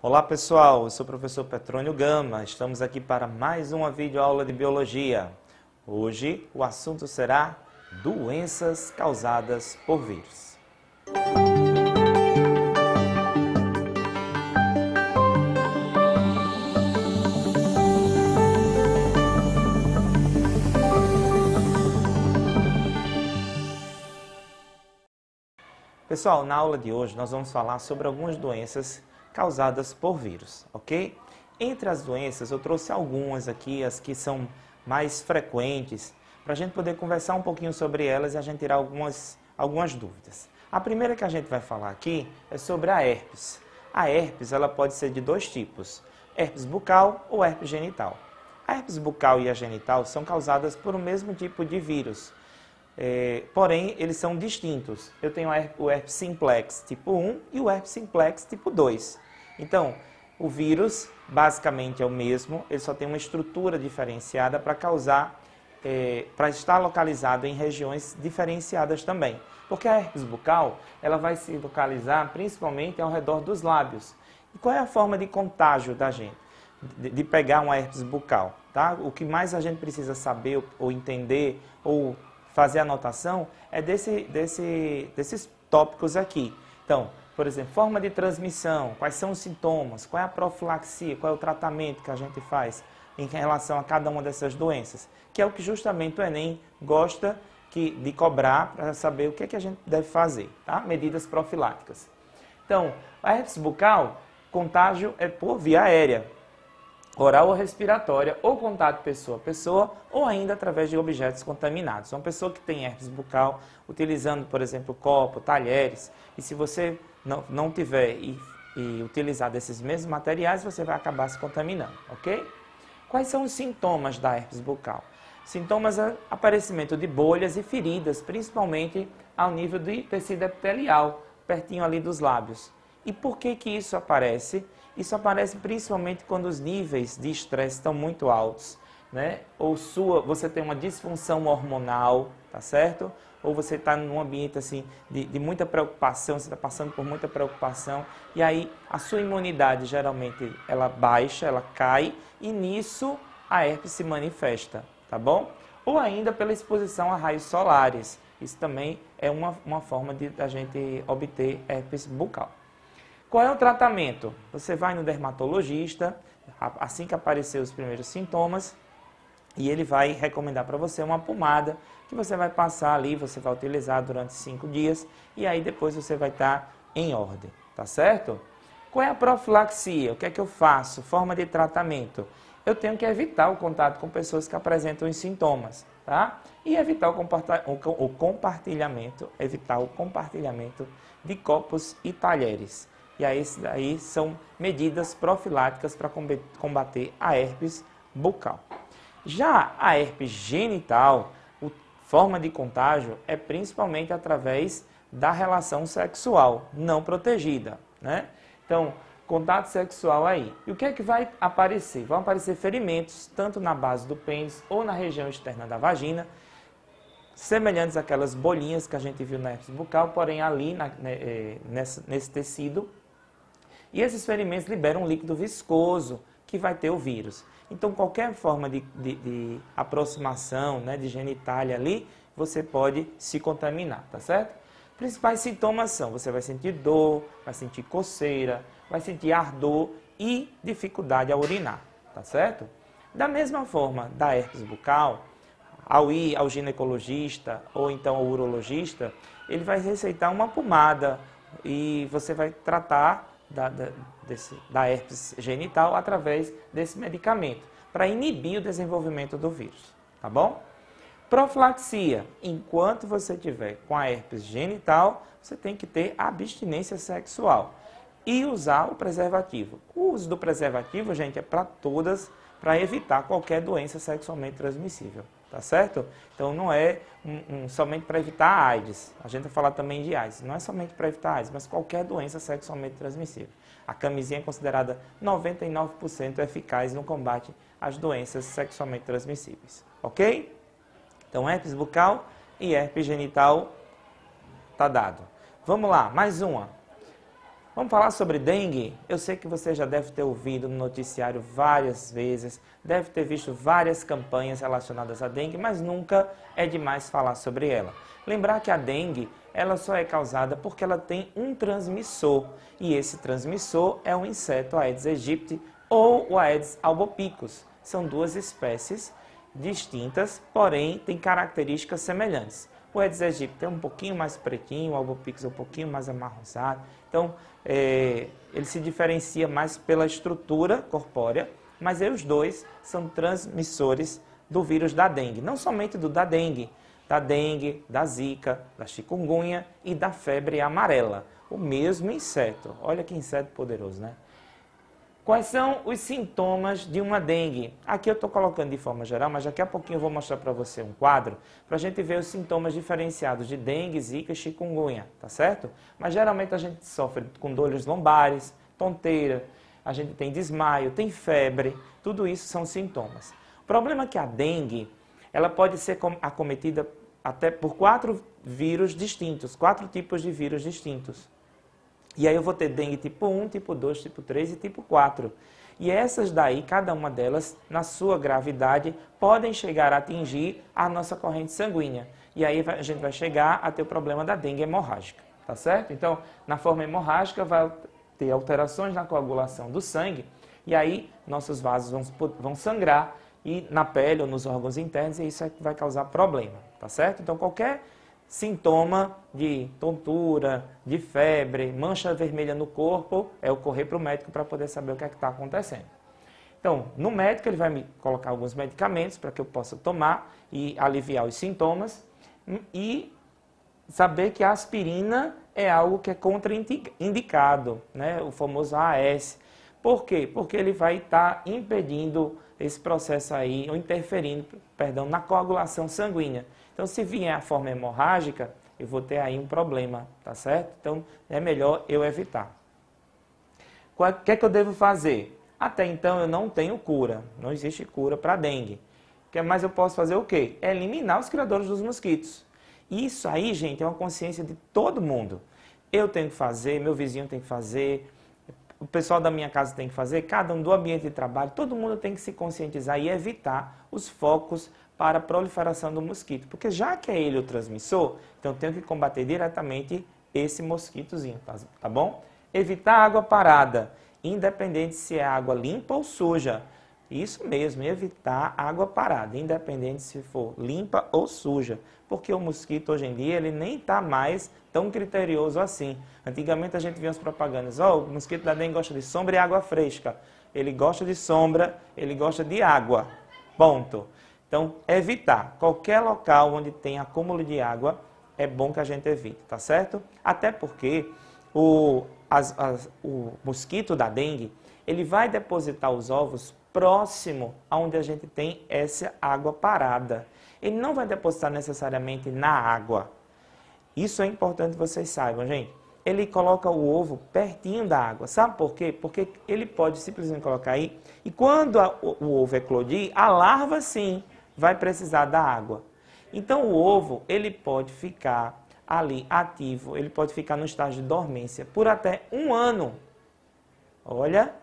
Olá pessoal, eu sou o professor Petrônio Gama, estamos aqui para mais uma videoaula de Biologia. Hoje o assunto será doenças causadas por vírus. Pessoal, na aula de hoje nós vamos falar sobre algumas doenças causadas por vírus, ok? Entre as doenças eu trouxe algumas aqui, as que são mais frequentes, para a gente poder conversar um pouquinho sobre elas e a gente tirar algumas dúvidas. A primeira que a gente vai falar aqui é sobre a herpes. A herpes ela pode ser de dois tipos, herpes bucal ou herpes genital. A herpes bucal e a genital são causadas por o mesmo tipo de vírus, porém, eles são distintos. Eu tenho o herpes simplex tipo 1 e o herpes simplex tipo 2. Então, o vírus basicamente é o mesmo, ele só tem uma estrutura diferenciada para para estar localizado em regiões diferenciadas também. Porque a herpes bucal, ela vai se localizar principalmente ao redor dos lábios. E qual é a forma de contágio da gente? De pegar uma herpes bucal, tá? O que mais a gente precisa saber ou entender ou fazer anotação é desses tópicos aqui. Então, por exemplo, forma de transmissão, quais são os sintomas, qual é a profilaxia, qual é o tratamento que a gente faz em relação a cada uma dessas doenças, que é o que justamente o Enem gosta de cobrar para saber o que é que a gente deve fazer, tá? Medidas profiláticas. Então, a herpes bucal, contágio é por via aérea, oral ou respiratória, ou contato pessoa a pessoa, ou ainda através de objetos contaminados. Uma pessoa que tem herpes bucal, utilizando, por exemplo, copo, talheres, e se você não tiver e utilizar desses mesmos materiais, você vai acabar se contaminando, ok? Quais são os sintomas da herpes bucal? Sintomas é aparecimento de bolhas e feridas, principalmente ao nível de tecido epitelial, pertinho ali dos lábios. E por que isso aparece? Isso aparece principalmente quando os níveis de estresse estão muito altos, né? Ou você tem uma disfunção hormonal, tá certo? Ou você está num ambiente assim de muita preocupação, você está passando por muita preocupação, e aí a sua imunidade geralmente ela baixa, ela cai, e nisso a herpes se manifesta, tá bom? Ou ainda pela exposição a raios solares, isso também é uma forma de a gente obter herpes bucal. Qual é o tratamento? Você vai no dermatologista, assim que aparecer os primeiros sintomas, e ele vai recomendar para você uma pomada que você vai passar ali, você vai utilizar durante 5 dias, e aí depois você vai estar em ordem, tá certo? Qual é a profilaxia? O que é que eu faço? Forma de tratamento? Eu tenho que evitar o contato com pessoas que apresentam os sintomas, tá? E evitar o compartilhamento de copos e talheres. E aí são medidas profiláticas para combater a herpes bucal. Já a herpes genital, a forma de contágio é principalmente através da relação sexual não protegida, né? Então, contato sexual aí. E o que é que vai aparecer? Vão aparecer ferimentos, tanto na base do pênis ou na região externa da vagina, semelhantes àquelas bolinhas que a gente viu na herpes bucal, porém ali nesse tecido. E esses ferimentos liberam um líquido viscoso que vai ter o vírus. Então, qualquer forma de aproximação, né, de genitália ali, você pode se contaminar, tá certo? Principais sintomas são, você vai sentir dor, vai sentir coceira, vai sentir ardor e dificuldade a urinar, tá certo? Da mesma forma da herpes bucal, ao ir ao ginecologista ou então ao urologista, ele vai receitar uma pomada e você vai tratar da herpes genital através desse medicamento, para inibir o desenvolvimento do vírus, tá bom? Profilaxia. Enquanto você tiver com a herpes genital, você tem que ter abstinência sexual e usar o preservativo. O uso do preservativo, gente, é para todas, para evitar qualquer doença sexualmente transmissível, tá certo? Então não é somente para evitar a AIDS. A gente vai falar também de AIDS. Não é somente para evitar a AIDS, mas qualquer doença sexualmente transmissível. A camisinha é considerada 99% eficaz no combate às doenças sexualmente transmissíveis, ok? Então, herpes bucal e herpes genital tá dado. Vamos lá, mais uma. Vamos falar sobre dengue? Eu sei que você já deve ter ouvido no noticiário várias vezes, deve ter visto várias campanhas relacionadas à dengue, mas nunca é demais falar sobre ela. Lembrar que a dengue, ela só é causada porque ela tem um transmissor, e esse transmissor é o inseto Aedes aegypti ou o Aedes albopicus. São duas espécies distintas, porém têm características semelhantes. O Aedes aegypti é um pouquinho mais pretinho, o albopicus é um pouquinho mais amarronzado. Então, ele se diferencia mais pela estrutura corpórea, mas os dois são transmissores do vírus da dengue. Não somente da dengue, da zika, da chikungunya e da febre amarela. O mesmo inseto. Olha que inseto poderoso, né? Quais são os sintomas de uma dengue? Aqui eu estou colocando de forma geral, mas daqui a pouquinho eu vou mostrar para você um quadro para a gente ver os sintomas diferenciados de dengue, zika e chikungunya, tá certo? Mas geralmente a gente sofre com dores lombares, tonteira, a gente tem desmaio, tem febre, tudo isso são sintomas. O problema é que a dengue, ela pode ser acometida até por 4 vírus distintos, 4 tipos de vírus distintos. E aí eu vou ter dengue tipo 1, tipo 2, tipo 3 e tipo 4. E essas daí, cada uma delas, na sua gravidade, podem chegar a atingir a nossa corrente sanguínea. E aí a gente vai chegar a ter o problema da dengue hemorrágica, tá certo? Então, na forma hemorrágica vai ter alterações na coagulação do sangue, e aí nossos vasos vão sangrar e na pele ou nos órgãos internos, e isso é que vai causar problema, tá certo? Então, qualquer sintoma de tontura, de febre, mancha vermelha no corpo, é eu correr para o médico para poder saber o que é que está acontecendo. Então, no médico ele vai me colocar alguns medicamentos para que eu possa tomar e aliviar os sintomas e saber que a aspirina é algo que é contraindicado, né? O famoso AS. Por quê? Porque ele vai estar impedindo esse processo aí, ou interferindo, perdão, na coagulação sanguínea. Então, se vier a forma hemorrágica, eu vou ter aí um problema, tá certo? Então, é melhor eu evitar. O que é que eu devo fazer? Até então, eu não tenho cura. Não existe cura para dengue. Mas eu posso fazer o quê? Eliminar os criadores dos mosquitos. Isso aí, gente, é uma consciência de todo mundo. Eu tenho que fazer, meu vizinho tem que fazer, o pessoal da minha casa tem que fazer, cada um do ambiente de trabalho, todo mundo tem que se conscientizar e evitar os focos para a proliferação do mosquito. Porque já que é ele o transmissor, então eu tenho que combater diretamente esse mosquitozinho, tá bom? Evitar água parada, independente se é água limpa ou suja. Isso mesmo, evitar água parada, independente se for limpa ou suja. Porque o mosquito hoje em dia ele nem está mais tão criterioso assim. Antigamente a gente via as propagandas, o mosquito da dengue gosta de sombra e água fresca. Ele gosta de sombra, ele gosta de água. Ponto. Então, evitar qualquer local onde tem acúmulo de água, é bom que a gente evite, tá certo? Até porque o mosquito da dengue, ele vai depositar os ovos próximo aonde a gente tem essa água parada. Ele não vai depositar necessariamente na água. Isso é importante que vocês saibam, gente. Ele coloca o ovo pertinho da água. Sabe por quê? Porque ele pode simplesmente colocar aí, e quando o ovo eclodir, a larva sim vai precisar da água. Então o ovo, ele pode ficar ali ativo, ele pode ficar no estágio de dormência por até 1 ano. Olha,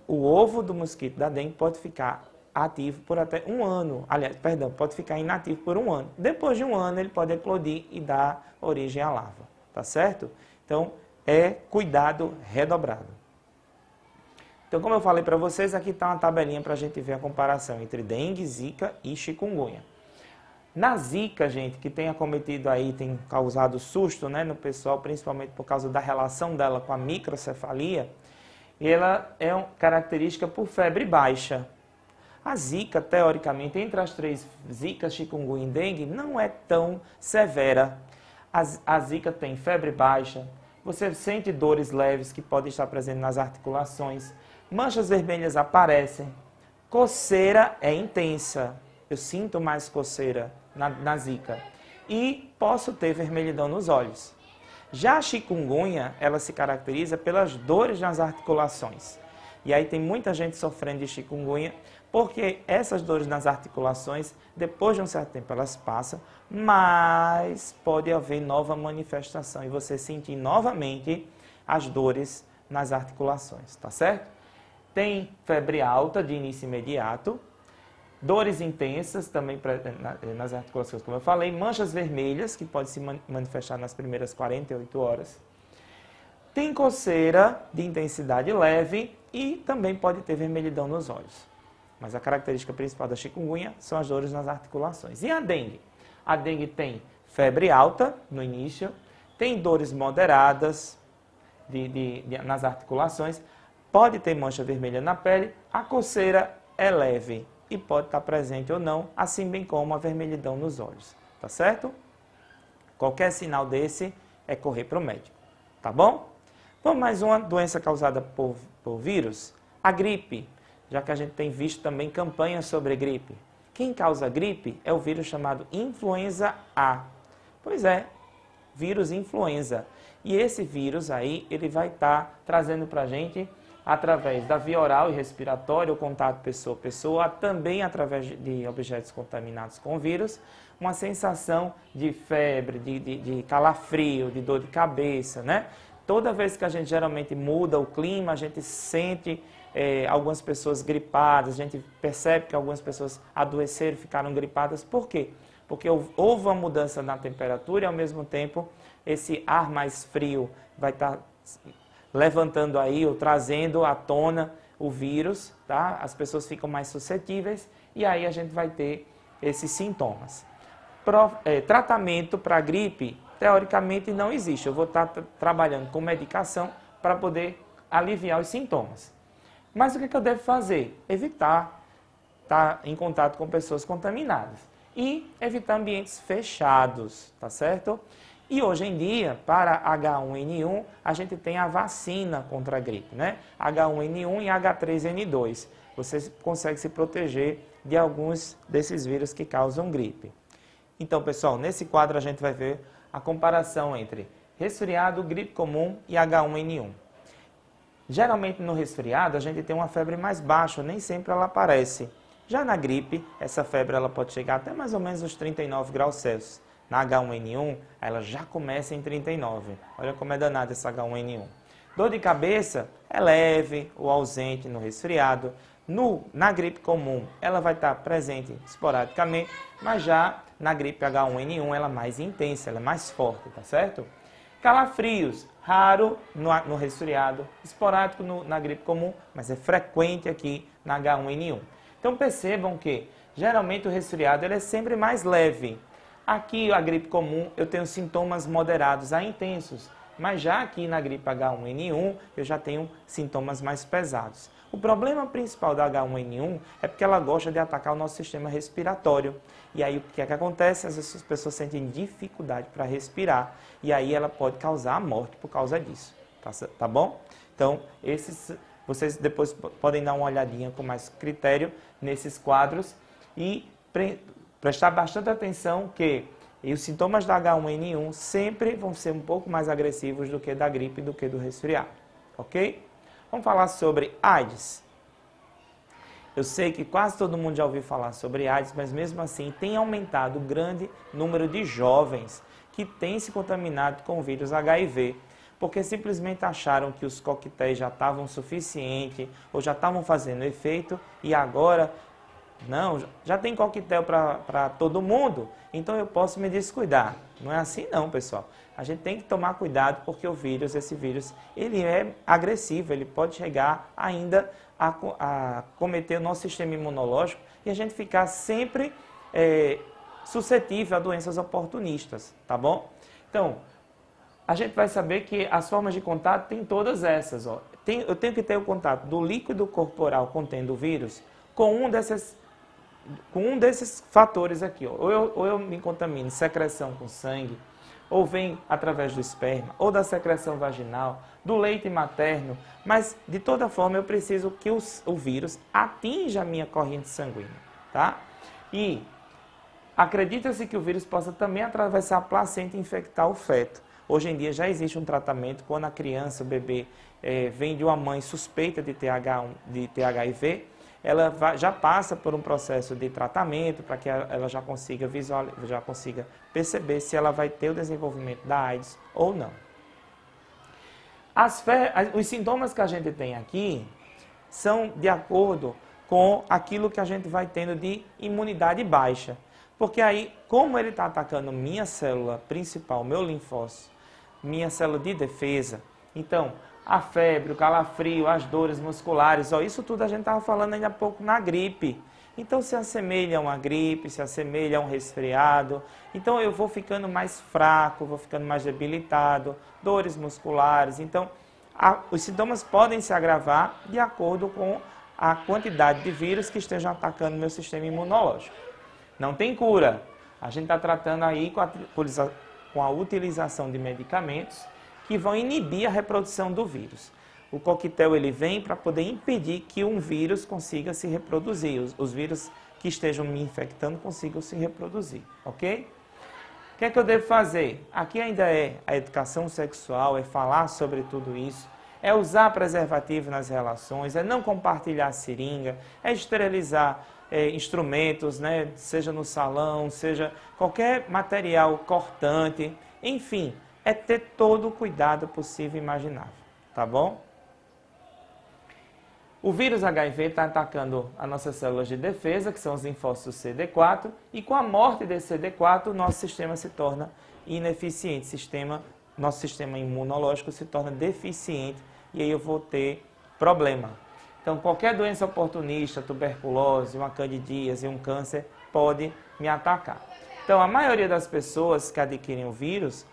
o ovo do mosquito da dengue pode ficar ativo por até 1 ano. Aliás, perdão, pode ficar inativo por 1 ano. Depois de 1 ano, ele pode eclodir e dar origem à larva. Tá certo? Então, é cuidado redobrado. Então, como eu falei para vocês, aqui está uma tabelinha para a gente ver a comparação entre dengue, zika e chikungunya. Na zika, gente, que tem acometido aí, tem causado susto, né, no pessoal, principalmente por causa da relação dela com a microcefalia, ela é uma característica por febre baixa. A zika, teoricamente, entre as 3 zika, chikungunya e dengue, não é tão severa. A zika tem febre baixa, você sente dores leves que podem estar presentes nas articulações, manchas vermelhas aparecem, coceira é intensa, eu sinto mais coceira na zika e posso ter vermelhidão nos olhos. Já a chikungunya, ela se caracteriza pelas dores nas articulações. E aí tem muita gente sofrendo de chikungunya, porque essas dores nas articulações, depois de um certo tempo elas passam, mas pode haver nova manifestação e você sentir novamente as dores nas articulações, tá certo? Tem febre alta de início imediato, dores intensas também nas articulações, como eu falei, manchas vermelhas, que pode se manifestar nas primeiras 48 horas. Tem coceira de intensidade leve e também pode ter vermelhidão nos olhos. Mas a característica principal da chikungunya são as dores nas articulações. E a dengue? A dengue tem febre alta no início, tem dores moderadas nas articulações, pode ter mancha vermelha na pele, a coceira é leve e pode estar presente ou não, assim bem como a vermelhidão nos olhos, tá certo? Qualquer sinal desse é correr para o médico, tá bom? Vamos mais uma doença causada por vírus, a gripe, já que a gente tem visto também campanhas sobre gripe. Quem causa gripe é o vírus chamado influenza A. Pois é, vírus influenza. E esse vírus aí, ele vai estar trazendo para a gente, através da via oral e respiratória, o contato pessoa-pessoa, também através de objetos contaminados com vírus, uma sensação de febre, de calafrio, de dor de cabeça, né? Toda vez que a gente geralmente muda o clima, a gente sente algumas pessoas gripadas, a gente percebe que algumas pessoas adoeceram, ficaram gripadas. Por quê? Porque houve uma mudança na temperatura e, ao mesmo tempo, esse ar mais frio vai estar levantando aí ou trazendo à tona o vírus, tá? As pessoas ficam mais suscetíveis e aí a gente vai ter esses sintomas. Tratamento para gripe, teoricamente, não existe. Eu vou estar trabalhando com medicação para poder aliviar os sintomas. Mas o que eu devo fazer? Evitar estar em contato com pessoas contaminadas e evitar ambientes fechados, tá certo? E hoje em dia, para H1N1, a gente tem a vacina contra a gripe, né? H1N1 e H3N2. Você consegue se proteger de alguns desses vírus que causam gripe. Então, pessoal, nesse quadro a gente vai ver a comparação entre resfriado, gripe comum e H1N1. Geralmente no resfriado a gente tem uma febre mais baixa, nem sempre ela aparece. Já na gripe, essa febre ela pode chegar até mais ou menos os 39 graus Celsius. Na H1N1, ela já começa em 39. Olha como é danada essa H1N1. Dor de cabeça é leve ou ausente no resfriado. Na gripe comum, ela vai estar presente esporadicamente, mas já na gripe H1N1 ela é mais intensa, ela é mais forte, tá certo? Calafrios, raro no resfriado, esporádico na gripe comum, mas é frequente aqui na H1N1. Então percebam que, geralmente, o resfriado ele é sempre mais leve. Aqui, a gripe comum, eu tenho sintomas moderados a intensos, mas já aqui na gripe H1N1, eu já tenho sintomas mais pesados. O problema principal da H1N1 é porque ela gosta de atacar o nosso sistema respiratório. E aí, o que é que acontece? Às vezes as pessoas sentem dificuldade para respirar, e aí ela pode causar a morte por causa disso, tá bom? Então, vocês depois podem dar uma olhadinha com mais critério nesses quadros e prestar bastante atenção que os sintomas da H1N1 sempre vão ser um pouco mais agressivos do que da gripe, do que do resfriado, ok? Vamos falar sobre AIDS. Eu sei que quase todo mundo já ouviu falar sobre AIDS, mas mesmo assim tem aumentado o grande número de jovens que têm se contaminado com o vírus HIV, porque simplesmente acharam que os coquetéis já estavam suficientes ou já estavam fazendo efeito e agora, não, já tem coquetel para todo mundo, então eu posso me descuidar. Não é assim não, pessoal. A gente tem que tomar cuidado porque esse vírus, ele é agressivo, ele pode chegar ainda a cometer o nosso sistema imunológico e a gente ficar sempre suscetível a doenças oportunistas, tá bom? Então, a gente vai saber que as formas de contato tem todas essas. Ó. Eu tenho que ter o contato do líquido corporal contendo o vírus com um desses fatores aqui. Ó. Ou eu me contamino secreção com sangue, ou vem através do esperma, ou da secreção vaginal, do leite materno, mas de toda forma eu preciso que o vírus atinja a minha corrente sanguínea, tá? E acredita-se que o vírus possa também atravessar a placenta e infectar o feto. Hoje em dia já existe um tratamento quando a criança, o bebê, vem de uma mãe suspeita de ter HIV, ela já passa por um processo de tratamento para que ela já consiga perceber se ela vai ter o desenvolvimento da AIDS ou não. Os sintomas que a gente tem aqui são de acordo com aquilo que a gente vai tendo de imunidade baixa. Porque aí, como ele está atacando minha célula principal, meu linfócito, minha célula de defesa, então, a febre, o calafrio, as dores musculares, isso tudo a gente estava falando ainda há pouco na gripe. Então, se assemelha a uma gripe, se assemelha a um resfriado. Então, eu vou ficando mais fraco, vou ficando mais debilitado, dores musculares. Então, os sintomas podem se agravar de acordo com a quantidade de vírus que estejam atacando meu sistema imunológico. Não tem cura. A gente está tratando aí com a utilização de medicamentos que vão inibir a reprodução do vírus. O coquetel ele vem para poder impedir que um vírus consiga se reproduzir, os vírus que estejam me infectando consigam se reproduzir, ok? O que é que eu devo fazer? Aqui ainda é a educação sexual, é falar sobre tudo isso, é usar preservativo nas relações, é não compartilhar seringa, é esterilizar instrumentos, né? Seja no salão, seja qualquer material cortante, enfim, é ter todo o cuidado possível e imaginável, tá bom? O vírus HIV está atacando as nossas células de defesa, que são os linfócitos CD4, e com a morte desse CD4, o nosso sistema se torna ineficiente, nosso sistema imunológico se torna deficiente, e aí eu vou ter problema. Então, qualquer doença oportunista, tuberculose, uma candidíase, um câncer, pode me atacar. Então, a maioria das pessoas que adquirem o vírus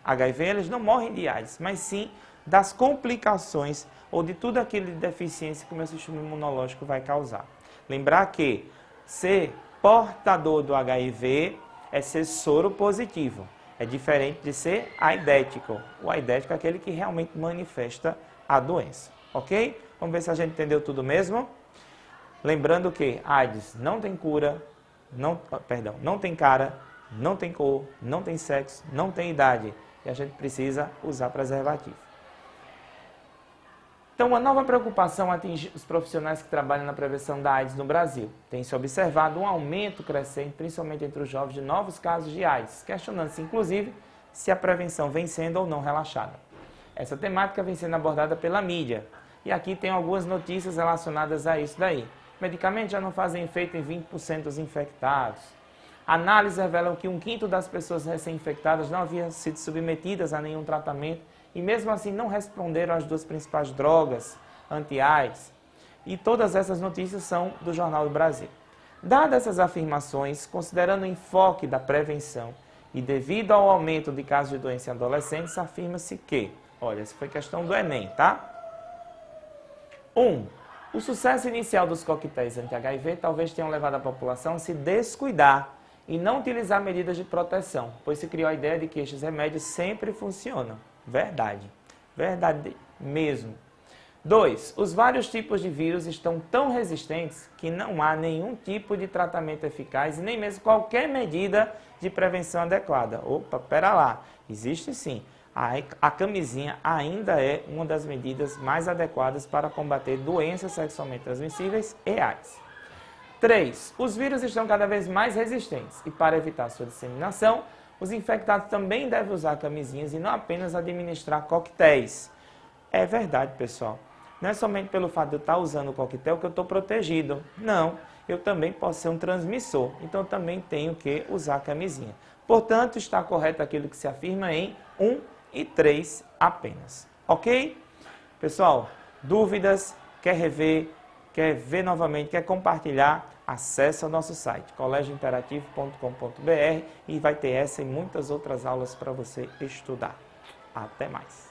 HIV, eles não morrem de AIDS, mas sim das complicações ou de tudo aquilo de deficiência que o meu sistema imunológico vai causar. Lembrar que ser portador do HIV é ser soro positivo. É diferente de ser aidético. O aidético é aquele que realmente manifesta a doença. Ok? Vamos ver se a gente entendeu tudo mesmo? Lembrando que AIDS não tem cura, não tem cara, não tem cor, não tem sexo, não tem idade. E a gente precisa usar preservativo. Então, uma nova preocupação atinge os profissionais que trabalham na prevenção da AIDS no Brasil. Tem-se observado um aumento crescente, principalmente entre os jovens, de novos casos de AIDS, questionando-se, inclusive, se a prevenção vem sendo ou não relaxada. Essa temática vem sendo abordada pela mídia. E aqui tem algumas notícias relacionadas a isso daí. Medicamentos já não fazem efeito em 20% dos infectados. Análises revelam que 1/5 das pessoas recém-infectadas não haviam sido submetidas a nenhum tratamento e mesmo assim não responderam às 2 principais drogas anti-AIDS. E todas essas notícias são do Jornal do Brasil. Dadas essas afirmações, considerando o enfoque da prevenção e devido ao aumento de casos de doença em adolescentes, afirma-se que, olha, essa foi questão do Enem, tá? 1. O sucesso inicial dos coquetéis anti-HIV talvez tenham levado a população a se descuidar e não utilizar medidas de proteção, pois se criou a ideia de que estes remédios sempre funcionam. Verdade. Verdade mesmo. 2. Os vários tipos de vírus estão tão resistentes que não há nenhum tipo de tratamento eficaz e nem mesmo qualquer medida de prevenção adequada. Opa, pera lá. Existe sim. A camisinha ainda é uma das medidas mais adequadas para combater doenças sexualmente transmissíveis e AIDS. 3. Os vírus estão cada vez mais resistentes e para evitar sua disseminação, os infectados também devem usar camisinhas e não apenas administrar coquetéis. É verdade, pessoal. Não é somente pelo fato de eu estar usando o coquetel que eu estou protegido. Não, eu também posso ser um transmissor. Então, eu também tenho que usar a camisinha. Portanto, está correto aquilo que se afirma em 1 e 3 apenas. Ok? Pessoal, dúvidas, quer rever, quer ver novamente, quer compartilhar, acesse ao nosso site colégiointerativo.com.br e vai ter essa e muitas outras aulas para você estudar. Até mais!